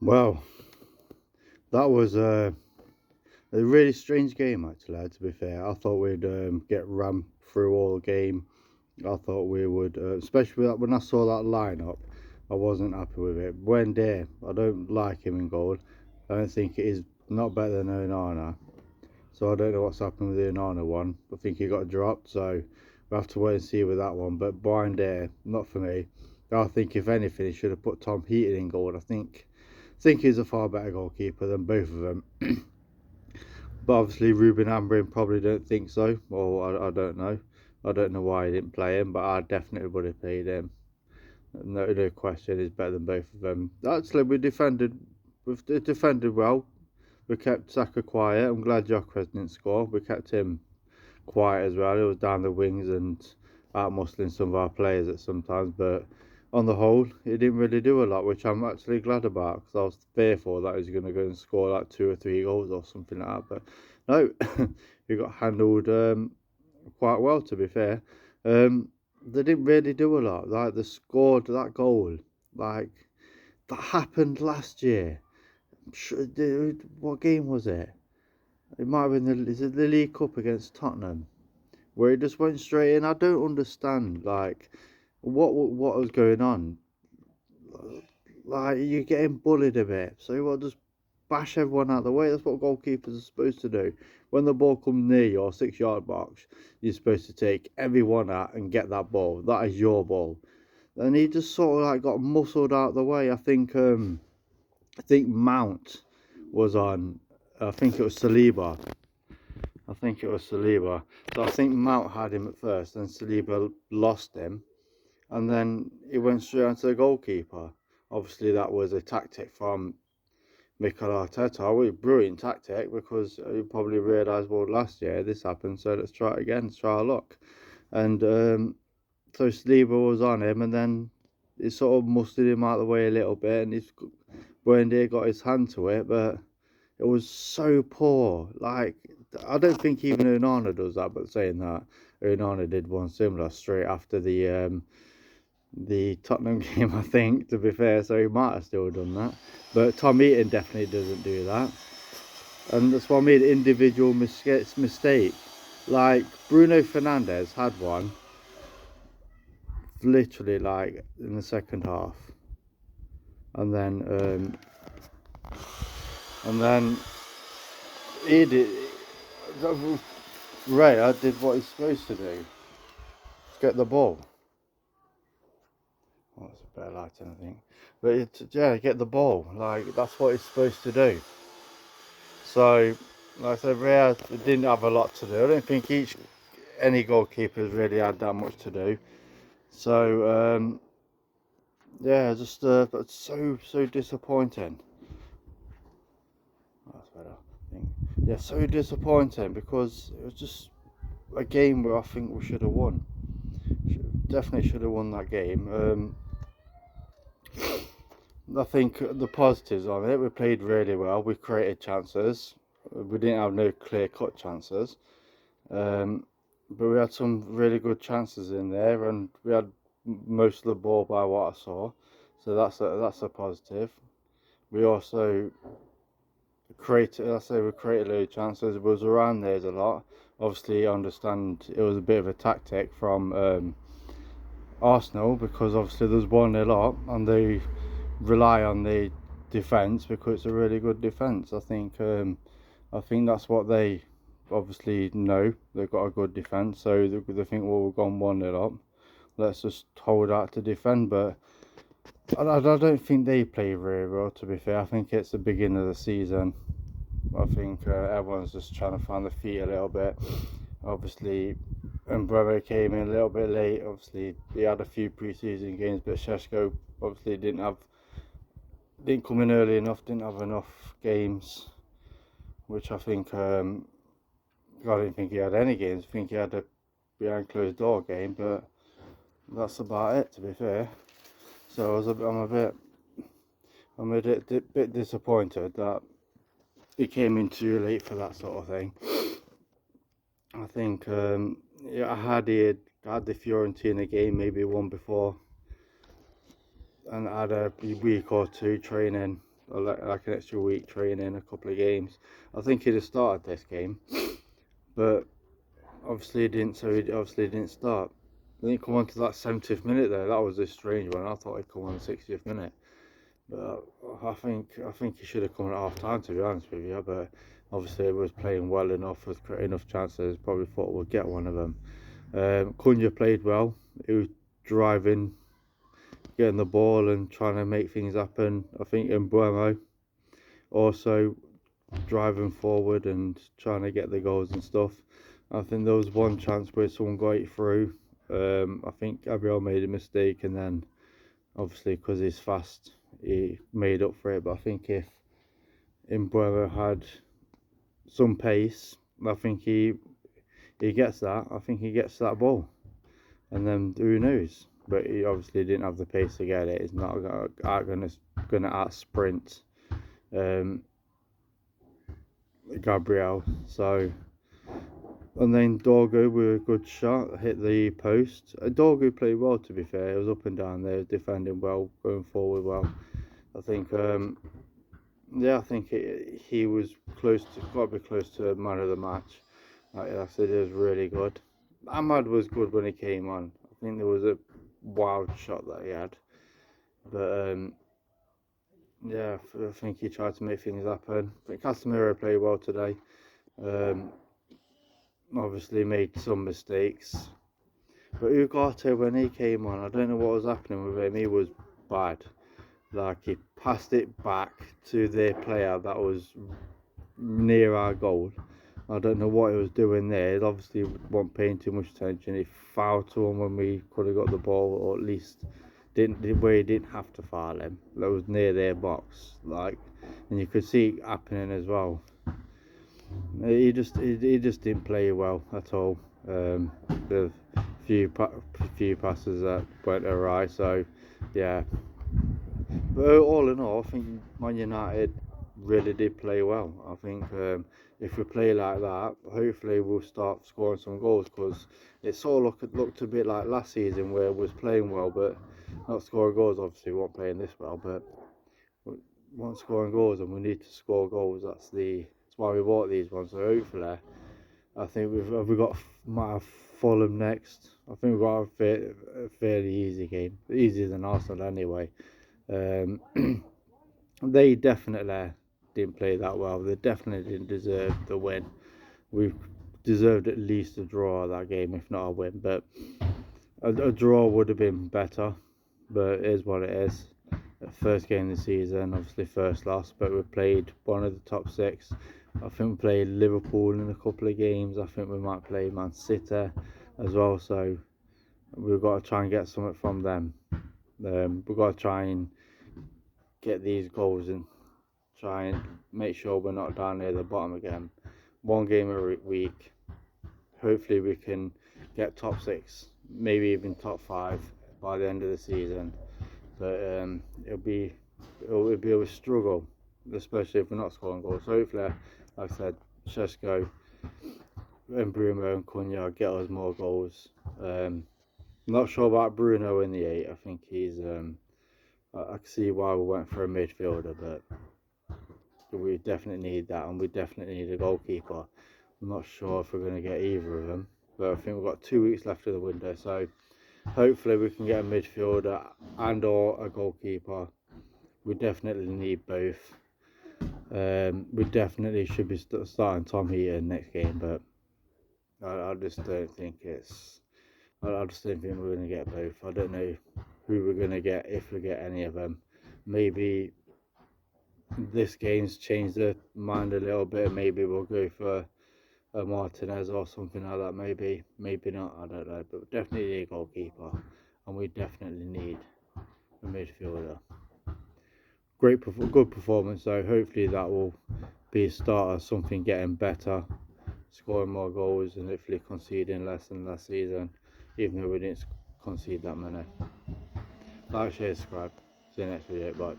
Well, that was a really strange game, actually. To be fair, I thought we'd get rammed through all the game. I thought we would, especially when I saw that lineup. I wasn't happy with it. Buendia, I don't like him in goal. I don't think it is not better than Onana. So I don't know what's happened with the Onana one. I think he got dropped, so we'll have to wait and see with that one. But Buendia, not for me. I think if anything, he should have put Tom Heaton in goal. I think he's a far better goalkeeper than both of them. But obviously Ruben Amorim probably don't think so. Or I don't know. I don't know why he didn't play him, but I definitely would have played him. No question, he's better than both of them. Actually, we've defended well. We kept Saka quiet. I'm glad Gyökeres didn't score. We kept him quiet as well. He was down the wings and out muscling some of our players at sometimes, but on the whole, he didn't really do a lot, which I'm actually glad about because I was fearful that he was going to go and score like 2 or 3 goals or something like that. But no, he got handled quite well, to be fair. They didn't really do a lot. Like they scored that goal, like that happened last year. What game was it? It might have been the League Cup against Tottenham where it just went straight in. I don't understand like what was going on. Like you're getting bullied a bit, so what? Just bash everyone out of the way. That's what goalkeepers are supposed to do. When the ball comes near your 6 yard box, you're supposed to take everyone out and get that ball. That is your ball. And he just sort of like got muscled out of the way. I think Mount was on. I think it was Saliba. I think it was Saliba. So I think Mount had him at first, and Saliba lost him, and then he went straight onto the goalkeeper. Obviously, that was a tactic from Mikel Arteta. A brilliant tactic because he probably realised, well, last year this happened, so let's try it again, let's try our luck. And so Saliba was on him, and then he sort of mustered him out of the way a little bit, and Buendia got his hand to it, but it was so poor. Like, I don't think even Onana does that, but saying that, Onana did one similar straight after the Tottenham game, I think, to be fair, so he might have still done that. But Tom Eaton definitely doesn't do that. And that's what I mean, individual mistake. Like, Bruno Fernandes had one, literally, like, in the second half. And then he did, Ray, I did what he's supposed to do. Get the ball. Well, that's a better lighting, I think. But yeah, get the ball. Like that's what he's supposed to do. So, like I said, Real didn't have a lot to do. I don't think any goalkeepers really had that much to do. So yeah, just but so disappointing. That's better. I think. Yeah, so disappointing because it was just a game where I think we should have won. Definitely should have won that game. I think the positives on it, we played really well. We created chances. We didn't have no clear-cut chances, um, but we had some really good chances in there, and we had most of the ball by what I saw. So that's a positive. We also created. I say we created a lot of chances. It was around there a lot. Obviously, I understand it was a bit of a tactic from Arsenal because obviously there's 1-0 up and they rely on the defence because it's a really good defence. I think that's what they obviously know. They've got a good defence, so they think, well, we've gone 1-0 up. Let's just hold out to defend. But I don't think they play very well, to be fair. I think it's the beginning of the season. I think everyone's just trying to find their feet a little bit. Obviously, Umbrella came in a little bit late. Obviously, he had a few pre-season games, but Sheshko obviously didn't come in early enough, didn't have enough games, which I think I didn't think he had any games. I think he had a behind closed door game, but that's about it, to be fair. So I'm a bit disappointed that he came in too late for that sort of thing. I think yeah, I had the Fiorentina game maybe one before, and I had a week or two training like an extra week training, a couple of games. I think he'd have started this game, but obviously he didn't. So he obviously didn't start. I didn't come on to that 70th minute though. That was a strange one. I thought he'd come on the 60th minute, but I think he should have come on at half time, to be honest with you. But obviously he was playing well enough with enough chances. Probably thought we'd get one of them. Cunha played well. He was driving, getting the ball and trying to make things happen. I think Mbeumo also driving forward and trying to get the goals and stuff. I think there was one chance where someone got it through. I think Gabriel made a mistake, and then obviously because he's fast, he made up for it. But I think if Mbeumo had some pace, I think he gets that. I think he gets that ball, and then who knows? But he obviously didn't have the pace to get it. He's not gonna out sprint Gabriel. So, and then Dorgu with a good shot hit the post. Dorgu played well, to be fair. He was up and down there, defending well, going forward well. I think I think he was close to, got to be close to man of the match. Like I said, it was really good. Ahmad was good when he came on. I think there was a wild shot that he had, but yeah, I think he tried to make things happen. I think Casemiro played well today. Obviously made some mistakes, but Ugarte, when he came on, I don't know what was happening with him. He was bad. Like, he passed it back to their player that was near our goal. I don't know what he was doing there. He obviously wasn't paying too much attention. He fouled to him when we could have got the ball, or at least where he didn't have to foul him. That was near their box, like, and you could see it happening as well. He just didn't play well at all. The few passes that went awry. So yeah, but all in all, I think Man United really did play well. I think if we play like that, hopefully we'll start scoring some goals, because it sort of looked a bit like last season where we was playing well but not scoring goals. Obviously we weren't playing this well, but we weren't scoring goals, and we need to score goals. That's why we bought these ones. So hopefully, I think might have Fulham next. I think we've got a fairly easy game, easier than Arsenal anyway. They definitely didn't play that well. They definitely didn't deserve the win. We deserved at least a draw that game, if not a win. But a draw would have been better. But it is what it is. First game of the season, obviously first loss. But we played one of the top six. I think we played Liverpool in a couple of games. I think we might play Man City as well. So we've got to try and get something from them. We've got to try and get these goals and try and make sure we're not down near the bottom again. One game a week. Hopefully we can get top six, maybe even top five by the end of the season. But it'll be a struggle, especially if we're not scoring goals. So hopefully, like I said, Šeško and Bruno and Cunha get us more goals. Not sure about Bruno in the 8. I think he's I can see why we went for a midfielder, but we definitely need that, and we definitely need a goalkeeper. I'm not sure if we're going to get either of them, but I think we've got 2 weeks left of the window, so hopefully we can get a midfielder and or a goalkeeper. We definitely need both. We definitely should be starting Tom Heaton next game, but I just don't think I just don't think we're going to get both. I don't know who we're going to get, if we get any of them. Maybe this game's changed their mind a little bit. Maybe we'll go for a Martinez or something like that. Maybe not, I don't know. But we definitely need a goalkeeper, and we definitely need a midfielder. Good performance though. Hopefully that will be a start of something getting better, scoring more goals, and hopefully conceding less than last season, even though we didn't concede that many. Like, share, subscribe. See you next video. Bye.